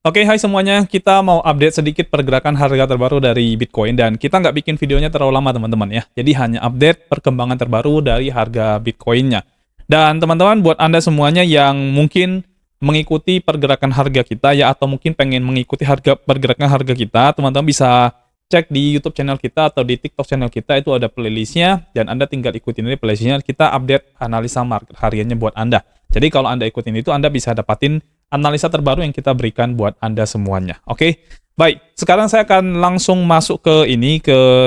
Oke, hai semuanya. Kita mau update sedikit pergerakan harga terbaru dari Bitcoin dan kita nggak bikin videonya terlalu lama teman-teman ya. Jadi hanya update perkembangan terbaru dari harga Bitcoinnya. Dan teman-teman buat Anda semuanya yang mungkin mengikuti pergerakan harga kita ya atau mungkin pengen mengikuti pergerakan harga kita, teman-teman bisa cek di YouTube channel kita atau di TikTok channel kita itu ada playlistnya dan Anda tinggal ikutin ini playlistnya. Kita update analisa market hariannya buat Anda. Jadi kalau Anda ikutin itu Anda bisa dapatin analisa terbaru yang kita berikan buat Anda semuanya. Oke, baik. Sekarang saya akan langsung masuk ke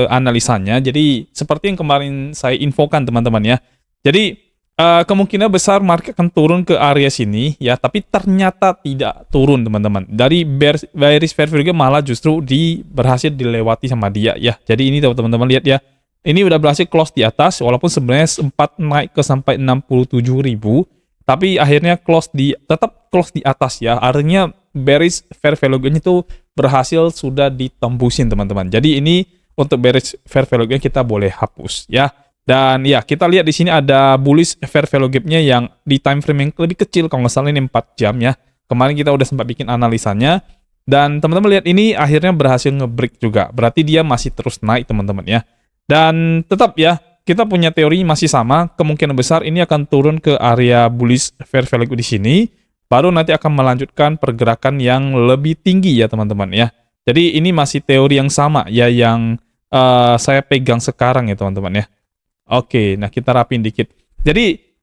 analisanya. Jadi seperti yang kemarin saya infokan teman-teman ya. Jadi kemungkinan besar market akan turun ke area sini ya, tapi ternyata tidak turun teman-teman. Dari bearish fair value malah justru berhasil dilewati sama dia ya. Jadi ini teman-teman lihat ya. Ini udah berhasil close di atas walaupun sebenarnya sempat naik ke sampai 67.000, tapi akhirnya tetap close di atas ya. Artinya bearish fair value-nya itu berhasil sudah ditembusin teman-teman. Jadi ini untuk bearish fair value-nya kita boleh hapus ya. Dan ya, kita lihat di sini ada bullish fair value gap-nya yang di time frame yang lebih kecil, kalau nggak salah ini 4 jam ya. Kemarin kita udah sempat bikin analisanya. Dan teman-teman lihat ini akhirnya berhasil nge-break juga. Berarti dia masih terus naik teman-teman ya. Dan tetap ya, kita punya teori masih sama. Kemungkinan besar ini akan turun ke area bullish fair value di sini. Baru nanti akan melanjutkan pergerakan yang lebih tinggi ya teman-teman ya. Jadi ini masih teori yang sama ya yang saya pegang sekarang ya teman-teman ya. Oke, nah kita rapin dikit. Jadi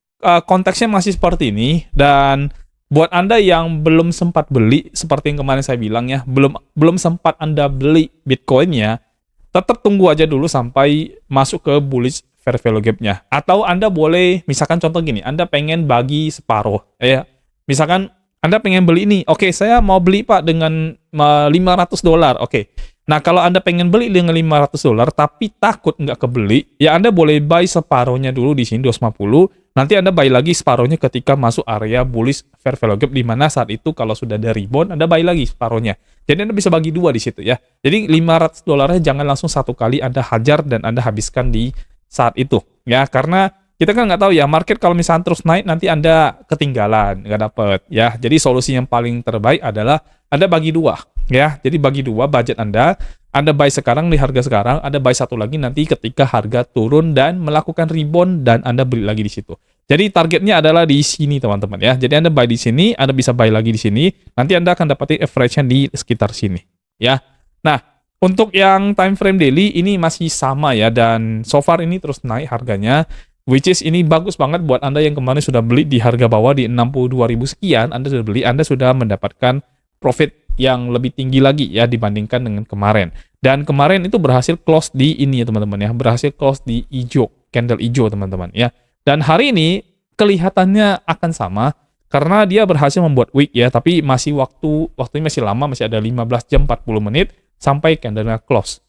konteksnya masih seperti ini dan buat Anda yang belum sempat beli seperti yang kemarin saya bilang ya, belum sempat Anda beli Bitcoin-nya, tetap tunggu aja dulu sampai masuk ke bullish fair value gap-nya. Atau Anda boleh misalkan contoh gini, Anda pengen bagi separuh ya. Misalkan Anda pengen beli ini, oke, saya mau beli Pak dengan $500. Oke. Nah, kalau Anda pengen beli dengan $500 tapi takut nggak kebeli, ya Anda boleh buy separuhnya dulu di sini 250. Nanti Anda buy lagi separuhnya ketika masuk area bullish fair value gap, di mana saat itu kalau sudah ada rebound, Anda buy lagi separuhnya. Jadi Anda bisa bagi dua di situ ya. Jadi $500-nya jangan langsung satu kali Anda hajar dan Anda habiskan di saat itu ya, karena kita kan nggak tahu ya, market kalau misalnya terus naik nanti Anda ketinggalan, nggak dapet ya. Jadi solusi yang paling terbaik adalah Anda bagi dua ya. Jadi bagi dua budget Anda buy sekarang di harga sekarang, Anda buy satu lagi nanti ketika harga turun dan melakukan rebound dan Anda beli lagi di situ. Jadi targetnya adalah di sini teman-teman ya. Jadi Anda buy di sini, Anda bisa buy lagi di sini, nanti Anda akan dapatin average-nya di sekitar sini ya. Nah, untuk yang time frame daily ini masih sama ya, dan so far ini terus naik harganya. Which is ini bagus banget buat Anda yang kemarin sudah beli di harga bawah di 62.000 sekian, Anda sudah beli, Anda sudah mendapatkan profit yang lebih tinggi lagi ya dibandingkan dengan kemarin. Dan kemarin itu berhasil close di ini ya teman-teman ya, berhasil close di hijau, candle hijau teman-teman ya. Dan hari ini kelihatannya akan sama karena dia berhasil membuat wick ya, tapi waktunya masih lama, masih ada 15 jam 40 menit sampai candlenya close.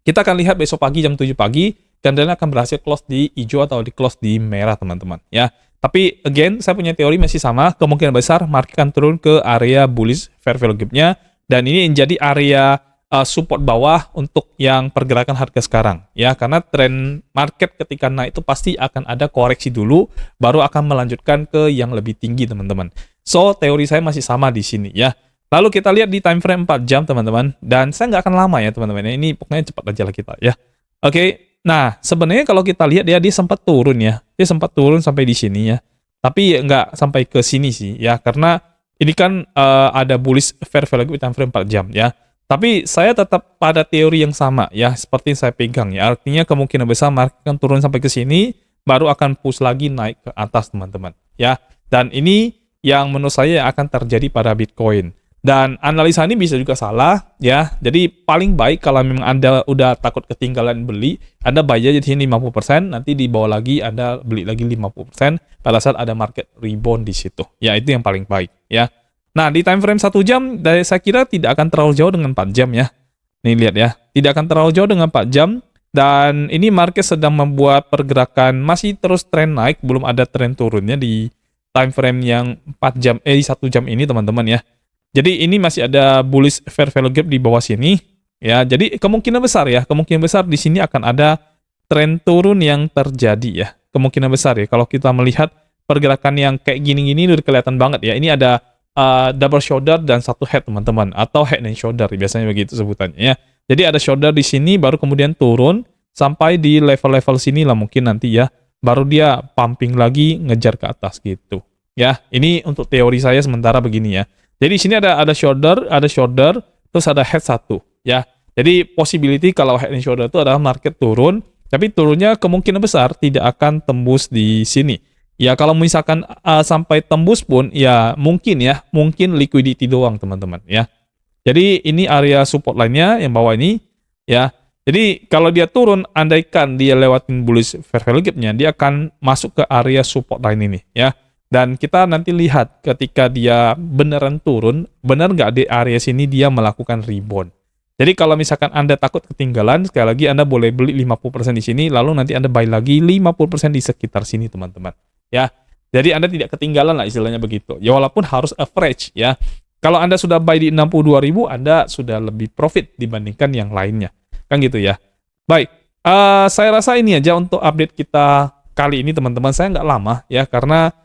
Kita akan lihat besok pagi jam 7 pagi candlenya akan berhasil close di hijau atau di close di merah teman-teman ya. Tapi again saya punya teori masih sama, kemungkinan besar market akan turun ke area bullish fair value gap-nya dan ini menjadi area support bawah untuk yang pergerakan harga sekarang ya, karena tren market ketika naik itu pasti akan ada koreksi dulu baru akan melanjutkan ke yang lebih tinggi teman-teman. So teori saya masih sama di sini ya. Lalu kita lihat di time frame 4 jam teman-teman, dan saya nggak akan lama ya teman-teman, ini pokoknya cepat aja lah kita ya. Oke. Nah, sebenarnya kalau kita lihat dia sempat turun ya. Dia sempat turun sampai di sini ya. Tapi nggak sampai ke sini sih ya, karena ini kan ada bullish fair value di time frame 4 jam ya. Tapi saya tetap pada teori yang sama ya, seperti yang saya pegang ya. Artinya kemungkinan besar market akan turun sampai ke sini, baru akan push lagi naik ke atas teman-teman ya. Dan ini yang menurut saya akan terjadi pada Bitcoin. Dan analisa ini bisa juga salah ya. Jadi paling baik kalau memang Anda udah takut ketinggalan beli, Anda buy aja di sini 50%, nanti di bawah lagi Anda beli lagi 50% pada saat ada market rebound di situ. Ya, itu yang paling baik ya. Nah, di time frame 1 jam saya kira tidak akan terlalu jauh dengan 4 jam ya. Nih lihat ya, tidak akan terlalu jauh dengan 4 jam dan ini market sedang membuat pergerakan masih terus tren naik, belum ada tren turunnya di time frame yang 4 jam 1 jam ini teman-teman ya. Jadi ini masih ada bullish fair value gap di bawah sini ya. Jadi kemungkinan besar di sini akan ada tren turun yang terjadi ya. Kemungkinan besar ya kalau kita melihat pergerakan yang kayak gini-gini udah kelihatan banget ya. Ini ada double shoulder dan satu head teman-teman, atau head and shoulder biasanya begitu sebutannya ya. Jadi ada shoulder di sini baru kemudian turun sampai di level-level sini lah mungkin nanti ya, baru dia pumping lagi ngejar ke atas gitu. Ya, ini untuk teori saya sementara begini ya. Jadi di sini ada shoulder, terus ada head satu ya. Jadi possibility kalau head and shoulder itu adalah market turun, tapi turunnya kemungkinan besar tidak akan tembus di sini. Ya kalau misalkan sampai tembus pun ya mungkin liquidity doang teman-teman ya. Jadi ini area support lainnya yang bawah ini ya. Jadi kalau dia turun, andaikan dia lewatin bullish fair value gap-nya, dia akan masuk ke area support line ini ya. Dan kita nanti lihat ketika dia beneran turun, benar nggak di area sini dia melakukan rebound. Jadi kalau misalkan Anda takut ketinggalan, sekali lagi Anda boleh beli 50% di sini, lalu nanti Anda buy lagi 50% di sekitar sini teman-teman. Ya, jadi Anda tidak ketinggalan lah istilahnya begitu. Ya walaupun harus average ya. Kalau Anda sudah buy di 62.000, Anda sudah lebih profit dibandingkan yang lainnya. Kan gitu ya. Baik, saya rasa ini aja untuk update kita kali ini teman-teman. Saya nggak lama ya, karena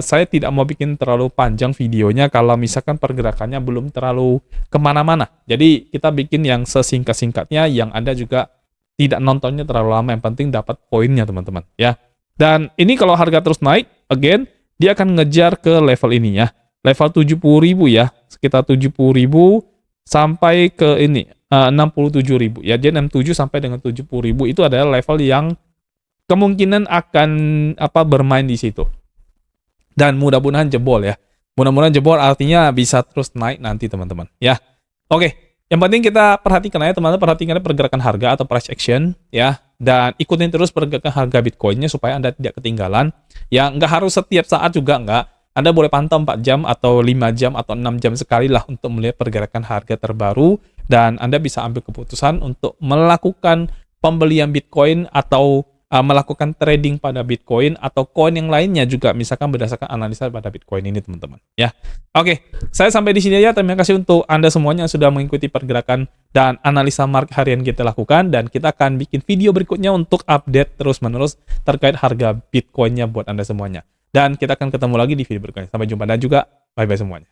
saya tidak mau bikin terlalu panjang videonya kalau misalkan pergerakannya belum terlalu kemana-mana. Jadi kita bikin yang sesingkat-singkatnya, yang Anda juga tidak nontonnya terlalu lama. Yang penting dapat poinnya teman-teman ya. Dan ini kalau harga terus naik, again, dia akan ngejar ke level ini ya. Level 70.000 ya, sekitar 70.000 sampai ke ini, 67.000 ya. Jadi 67 sampai dengan 70.000 itu adalah level yang kemungkinan akan bermain di situ. Dan mudah-mudahan jebol ya. Mudah-mudahan jebol artinya bisa terus naik nanti teman-teman ya. Oke, yang penting kita perhatikan aja teman-teman, perhatikan pergerakan harga atau price action ya. Dan ikutin terus pergerakan harga Bitcoinnya supaya Anda tidak ketinggalan. Ya, nggak harus setiap saat juga nggak. Anda boleh pantau 4 jam atau 5 jam atau 6 jam sekali lah untuk melihat pergerakan harga terbaru. Dan Anda bisa ambil keputusan untuk melakukan pembelian Bitcoin atau melakukan trading pada Bitcoin atau koin yang lainnya juga, misalkan berdasarkan analisa pada Bitcoin ini teman-teman ya. Oke, saya sampai di sini aja. Terima kasih untuk Anda semuanya yang sudah mengikuti pergerakan dan analisa market harian kita lakukan, dan kita akan bikin video berikutnya untuk update terus-menerus terkait harga Bitcoinnya buat Anda semuanya. Dan kita akan ketemu lagi di video berikutnya. Sampai jumpa dan juga bye-bye semuanya.